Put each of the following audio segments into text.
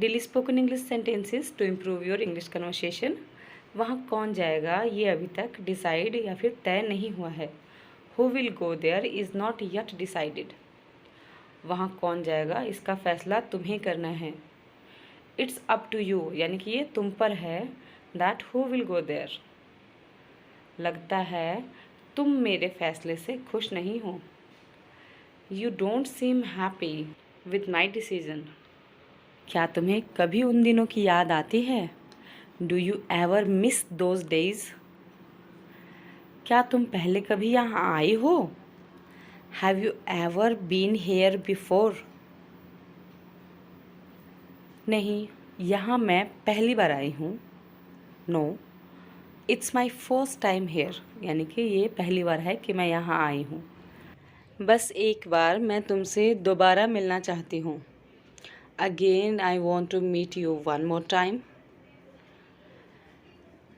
Daily spoken English sentences to improve your English conversation. वहाँ कौन जाएगा ये अभी तक डिसाइड या फिर तय नहीं हुआ है। Who will go there is not yet decided. वहाँ कौन जाएगा इसका फैसला तुम्हें करना है। इट्स अप टू यू, यानी कि ये तुम पर है। That who will go there. लगता है तुम मेरे फैसले से खुश नहीं हो। You don't seem happy with my decision. क्या तुम्हें कभी उन दिनों की याद आती है? Do you ever miss those days. क्या तुम पहले कभी यहाँ आई हो? Have you ever been here before. नहीं, यहाँ मैं पहली बार आई हूँ। No, it's my first time here, यानी कि ये पहली बार है कि मैं यहाँ आई हूँ। बस एक बार मैं तुमसे दोबारा मिलना चाहती हूँ। Again I want to meet you one more time.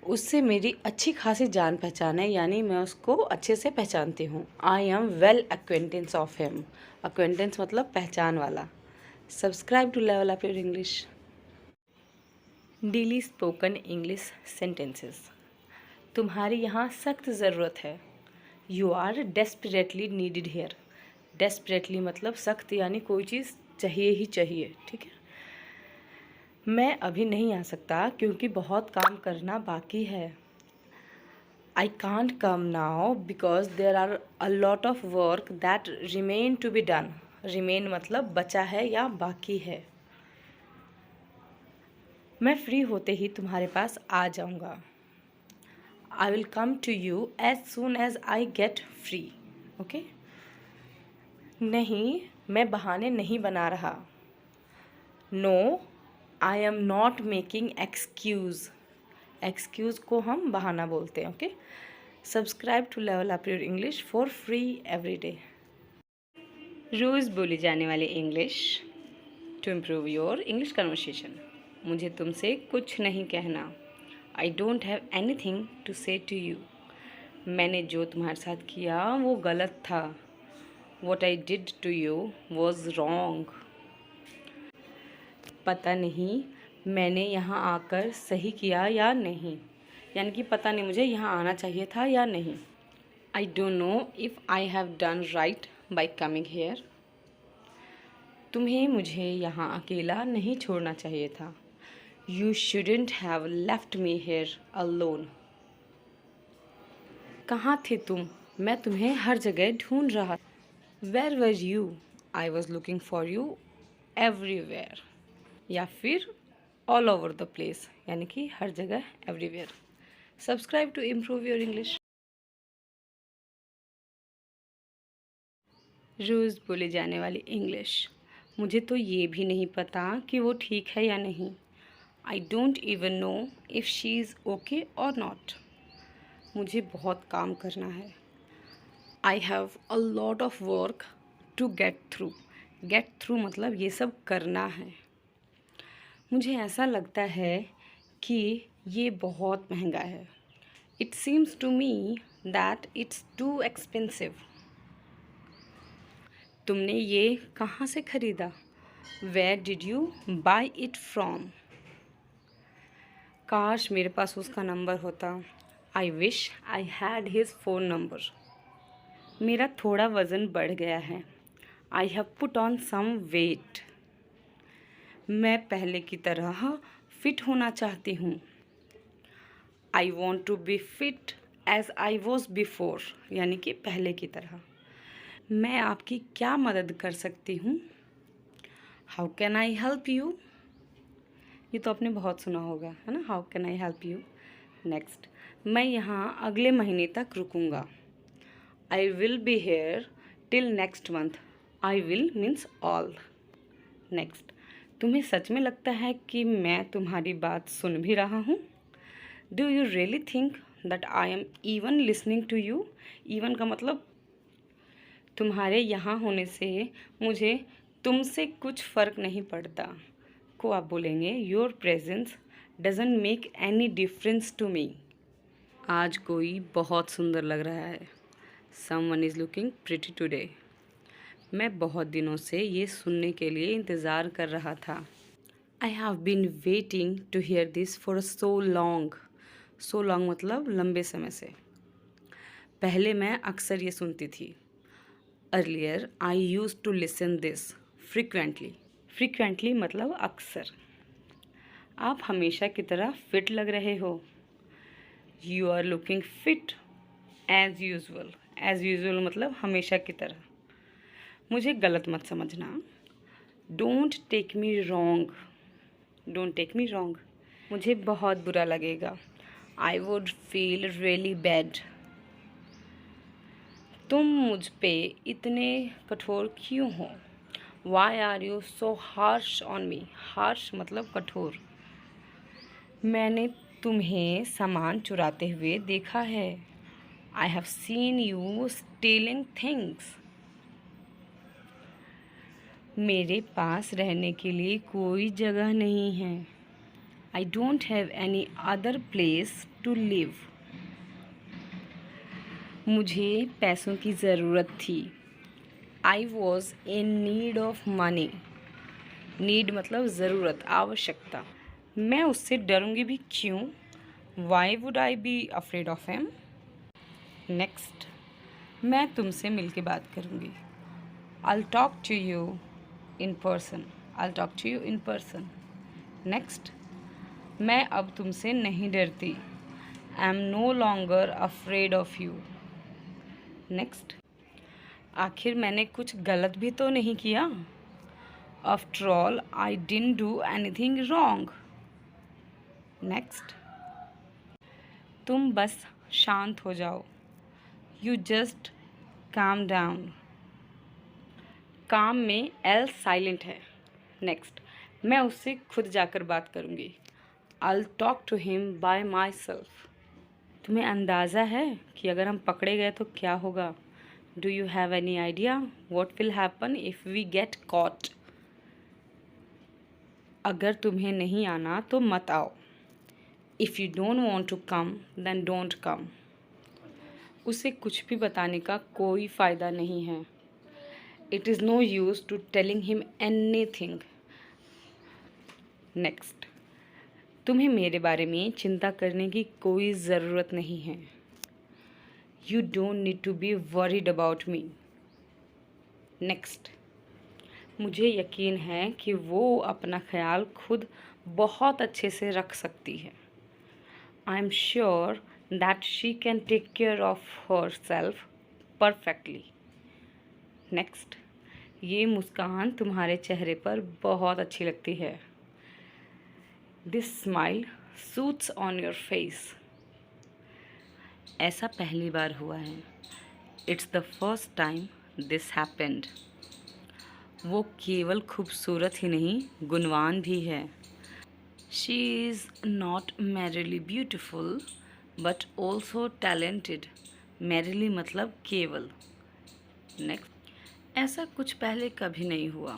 उससे मेरी अच्छी खासी जान पहचान है, यानी मैं उसको अच्छे से पहचानती हूँ। I am well acquaintance of him. Acquaintance मतलब पहचान वाला। Subscribe to level up your English. Daily spoken English sentences. तुम्हारी यहाँ सख्त ज़रूरत है। You are desperately needed here. Desperately मतलब सख्त, यानी कोई चीज़ चाहिए ही चाहिए, ठीक है। मैं अभी नहीं आ सकता क्योंकि बहुत काम करना बाकी है। I can't come now because there are a lot of work that remain to be done. Remain मतलब बचा है या बाकी है। मैं फ्री होते ही तुम्हारे पास आ जाऊंगा। I will come to you as soon as I get free. Okay. नहीं, मैं बहाने नहीं बना रहा। No, I am not making excuse. Excuse को हम बहाना बोलते हैं। Okay. Subscribe to level up your English for free every day. रोज़ बोली जाने वाली English to improve your English conversation. मुझे तुमसे कुछ नहीं कहना। I don't have anything to say to you. मैंने जो तुम्हारे साथ किया वो गलत था। What I did to you was wrong. पता नहीं मैंने यहाँ आकर सही किया या नहीं, यानी कि पता नहीं मुझे यहाँ आना चाहिए था या नहीं। I don't know if I have done right by coming here. तुम्हें मुझे यहाँ अकेला नहीं छोड़ना चाहिए था। You shouldn't have left me here alone. कहाँ थे तुम? मैं तुम्हें हर जगह ढूंढ रहा। Where were you? I was looking for you everywhere. या फिर ऑल ओवर द प्लेस, यानी कि हर जगह, everywhere. Subscribe to improve your English. रोज़ बोले जाने वाली इंग्लिश। मुझे तो ये भी नहीं पता कि वो ठीक है या नहीं। I don't even know if she is okay और नॉट। मुझे बहुत काम करना है। I have a lot of work to get through. Get through मतलब ये सब करना है। मुझे ऐसा लगता है कि ये बहुत महंगा है। It seems to me that it's too expensive. तुमने ये कहाँ से खरीदा? Where did you buy it from? काश मेरे पास उसका नंबर होता। I wish I had his phone number. मेरा थोड़ा वज़न बढ़ गया है। I have put on some weight. मैं पहले की तरह फिट होना चाहती हूँ। I want to be fit as I was before, यानी कि पहले की तरह। मैं आपकी क्या मदद कर सकती हूँ? How can I help you? ये तो आपने बहुत सुना होगा, है ना, how can I help you. Next, मैं यहाँ अगले महीने तक रुकूँगा। I will be here till next month. I will means all. Next, तुम्हें सच में लगता है कि मैं तुम्हारी बात सुन भी रहा हूँ? Do you really think that I am even listening to you? Even का मतलब तुम्हारे यहाँ होने से मुझे तुमसे कुछ फ़र्क नहीं पड़ता। को आप बोलेंगे your presence doesn't make any difference to me. आज कोई बहुत सुंदर लग रहा है। Someone is looking pretty today. मैं बहुत दिनों से ये सुनने के लिए इंतज़ार कर रहा था। I have been waiting to hear this for so long. So long मतलब लंबे समय से। पहले मैं अक्सर ये सुनती थी। Earlier I use to listen this frequently. Frequently मतलब अक्सर। आप हमेशा की तरह फिट लग रहे हो। You are looking fit as usual. As usual मतलब हमेशा की तरह। मुझे गलत मत समझना। Don't take me wrong. Don't take me wrong. मुझे बहुत बुरा लगेगा। I would feel really bad. तुम मुझ पे इतने कठोर क्यों हो? Why are you so harsh on me? Harsh मतलब कठोर। मैंने तुम्हें सामान चुराते हुए देखा है। I have seen you stealing things. मेरे पास रहने के लिए कोई जगह नहीं है। I don't have any other place to live. मुझे पैसों की ज़रूरत थी। I was in need of money. Need मतलब ज़रूरत, आवश्यकता। मैं उससे डरूंगी भी क्यों? Why would I be afraid of him? Next, मैं तुमसे मिलके बात करूंगी। I'll talk to you in person. I'll talk to you in person. Next, मैं अब तुमसे नहीं डरती। I'm no longer afraid of you. Next, आखिर मैंने कुछ गलत भी तो नहीं किया। After all, I didn't do anything wrong. Next, तुम बस शांत हो जाओ। You just calm down. काम में एल साइलेंट है। नेक्स्ट, मैं उससे खुद जाकर बात करूँगी। I'll talk to him by myself. तुम्हें अंदाज़ा है कि अगर हम पकड़े गए तो क्या होगा? Do you have any idea what will happen if we get caught? अगर तुम्हें नहीं आना तो मत आओ। If you don't want to come, then don't come. उसे कुछ भी बताने का कोई फ़ायदा नहीं है। It is no use to telling him anything. Next, तुम्हें मेरे बारे में चिंता करने की कोई ज़रूरत नहीं है। You don't need to be worried about me. Next, मुझे यकीन है कि वो अपना ख्याल खुद बहुत अच्छे से रख सकती है। I am sure that she can take care of herself perfectly. Next, ये मुस्कान तुम्हारे चेहरे पर बहुत अच्छी लगती है। This smile suits on your face. ऐसा पहली बार हुआ है। It's the first time this happened. वो केवल खूबसूरत ही नहीं, गुणवान भी है। She is not merely beautiful, but also talented. Merely मतलब केवल। Next, ऐसा कुछ पहले कभी नहीं हुआ।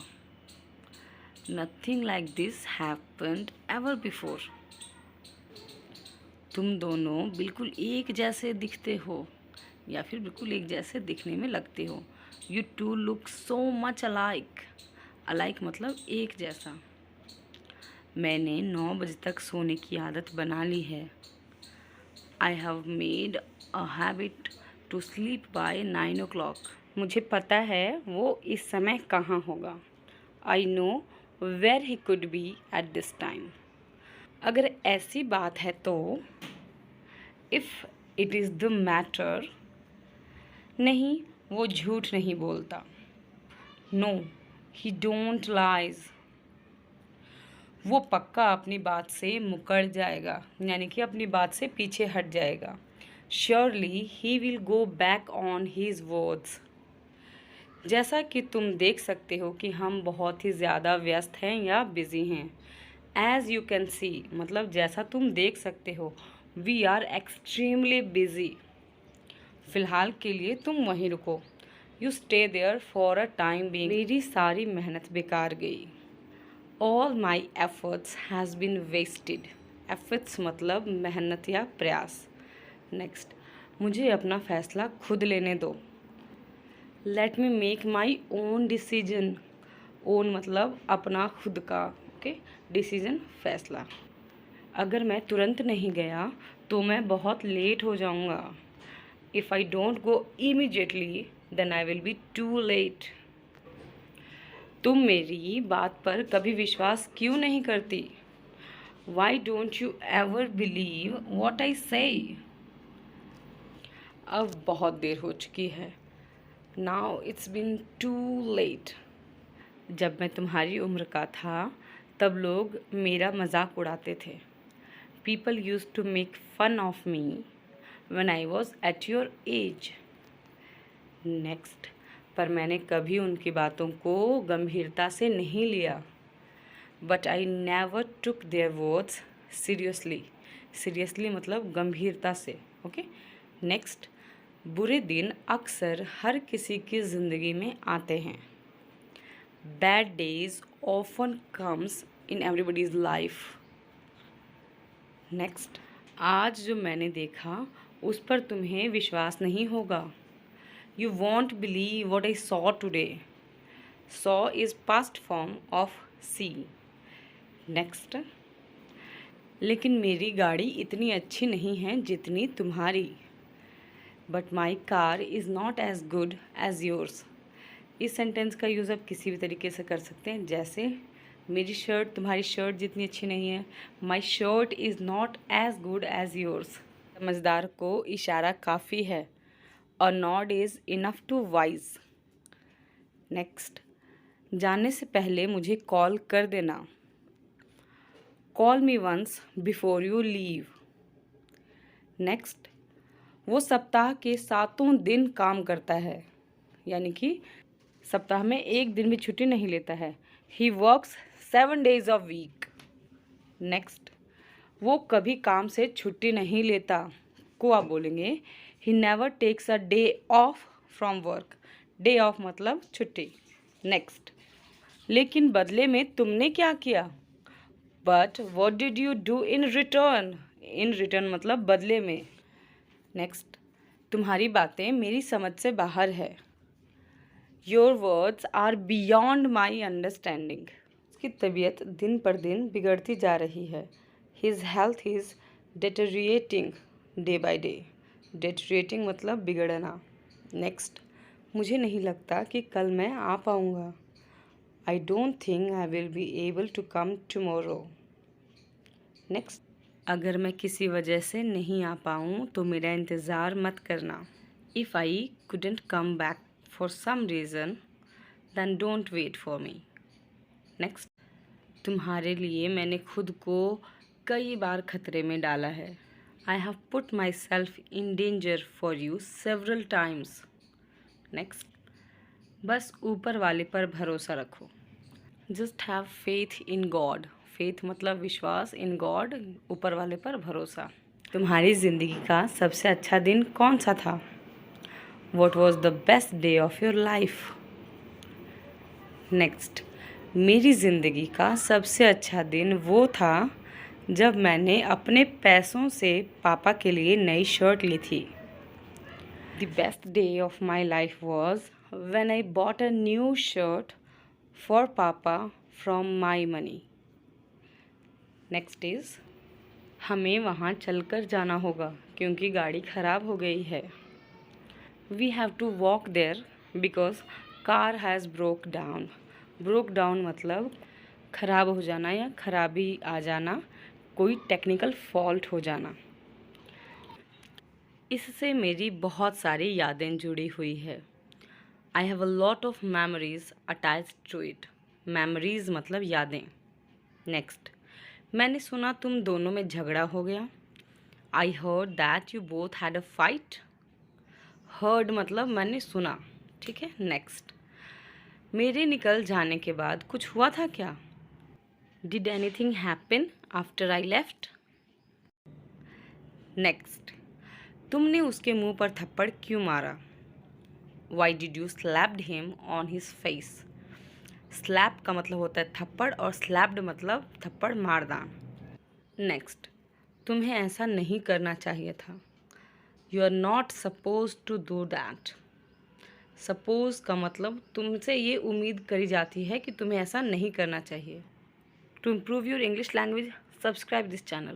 Nothing like this happened ever before. तुम दोनों बिल्कुल एक जैसे दिखते हो या फिर बिल्कुल एक जैसे दिखने में लगते हो। You two look so much alike. Alike मतलब एक जैसा। मैंने 9 बजे तक सोने की आदत बना ली है। I have made a habit to sleep by 9 o'clock. मुझे पता है वो इस समय कहाँ होगा। I know where he could be at this time. अगर ऐसी बात है तो if it is the matter, नहीं, वो झूठ नहीं बोलता। No, he don't lies. वो पक्का अपनी बात से मुकर जाएगा, यानी कि अपनी बात से पीछे हट जाएगा। Surely he will go back on his words. जैसा कि तुम देख सकते हो कि हम बहुत ही ज़्यादा व्यस्त हैं या बिज़ी हैं। As you can see मतलब जैसा तुम देख सकते हो। We are extremely busy. फ़िलहाल के लिए तुम वहीं रुको। You stay there for a time being. मेरी सारी मेहनत बेकार गई। All my efforts has been wasted. Efforts मतलब मेहनत या प्रयास। Next, मुझे अपना फ़ैसला खुद लेने दो। Let me make my own decision. Own मतलब अपना खुद का, ओके, डिसीजन फैसला। अगर मैं तुरंत नहीं गया तो मैं बहुत लेट हो जाऊंगा। If I don't go immediately then I will be too late. तुम मेरी बात पर कभी विश्वास क्यों नहीं करती? Why don't you ever believe what I say? अब बहुत देर हो चुकी है। Now it's been too late. जब मैं तुम्हारी उम्र का था तब लोग मेरा मजाक उड़ाते थे। People use to make fun of me when I was at your age. Next, पर मैंने कभी उनकी बातों को गंभीरता से नहीं लिया। But I never took their words seriously. Seriously मतलब गंभीरता से। ओके, नेक्स्ट, बुरे दिन अक्सर हर किसी की ज़िंदगी में आते हैं। Bad days often comes in everybody's life. Next, आज जो मैंने देखा उस पर तुम्हें विश्वास नहीं होगा। You won't believe what I saw today. Saw is past form of see. Next, लेकिन मेरी गाड़ी इतनी अच्छी नहीं है जितनी तुम्हारी। But my car is not as good as yours. इस सेंटेंस का यूज़ आप किसी भी तरीके से कर सकते हैं, जैसे मेरी शर्ट तुम्हारी शर्ट जितनी अच्छी नहीं है। My shirt is not as good as yours. समझदार को इशारा काफ़ी है। और nod is enough to wise. Next, जाने से पहले मुझे कॉल कर देना। Call me once before you leave. Next, वो सप्ताह के 7 दिन काम करता है, यानी कि सप्ताह में एक दिन भी छुट्टी नहीं लेता है। He works 7 days a week। Next, वो कभी काम से छुट्टी नहीं लेता को आप बोलेंगे he never takes a day off from work. Day off मतलब छुट्टी। नेक्स्ट, लेकिन बदले में तुमने क्या किया? But what did you do in return? In return मतलब बदले में। नेक्स्ट, तुम्हारी बातें मेरी समझ से बाहर है। Your words are beyond my understanding. उसकी तबीयत दिन पर दिन बिगड़ती जा रही है। His health is deteriorating day by day. Deteriorating मतलब बिगड़ना। नेक्स्ट, मुझे नहीं लगता कि कल मैं आ पाऊँगा। I don't think I will be able to come tomorrow. Next, अगर मैं किसी वजह से नहीं आ पाऊँ तो मेरा इंतज़ार मत करना। If I couldn't come back for some reason then don't wait for me. Next, तुम्हारे लिए मैंने खुद को कई बार खतरे में डाला है। I have put my self in danger for you several times. Next, बस ऊपर वाले पर भरोसा रखो। Just have faith in God. Faith मतलब विश्वास, इन गॉड ऊपर वाले पर भरोसा। तुम्हारी ज़िंदगी का सबसे अच्छा दिन कौन सा था? What was the best day of your life? Next, मेरी ज़िंदगी का सबसे अच्छा दिन वो था जब मैंने अपने पैसों से पापा के लिए नई शर्ट ली थी। The best day of my life was when I bought a new shirt for papa from my money. Next is, हमें वहाँ चलकर जाना होगा क्योंकि गाड़ी ख़राब हो गई है। We have to walk there because car has broke down. Broke down मतलब ख़राब हो जाना या खराबी आ जाना, कोई टेक्निकल फॉल्ट हो जाना। इससे मेरी बहुत सारी यादें जुड़ी हुई है। I have a lot of memories attached to it. Memories मतलब यादें। नेक्स्ट, मैंने सुना तुम दोनों में झगड़ा हो गया। I heard that you both had a fight. Heard मतलब मैंने सुना, ठीक है। नेक्स्ट, मेरे निकल जाने के बाद कुछ हुआ था क्या? Did anything happen after I left? Next, तुमने उसके मुंह पर थप्पड़ क्यों मारा? Why did you slapped him on his face? Slap का मतलब होता है थप्पड़ और स्लैप्ड मतलब थप्पड़ मारना। नेक्स्ट, तुम्हें ऐसा नहीं करना चाहिए था। You are not suppose to do that. Suppose का मतलब तुमसे ये उम्मीद करी जाती है कि तुम्हें ऐसा नहीं करना चाहिए। To improve your English language, subscribe this channel.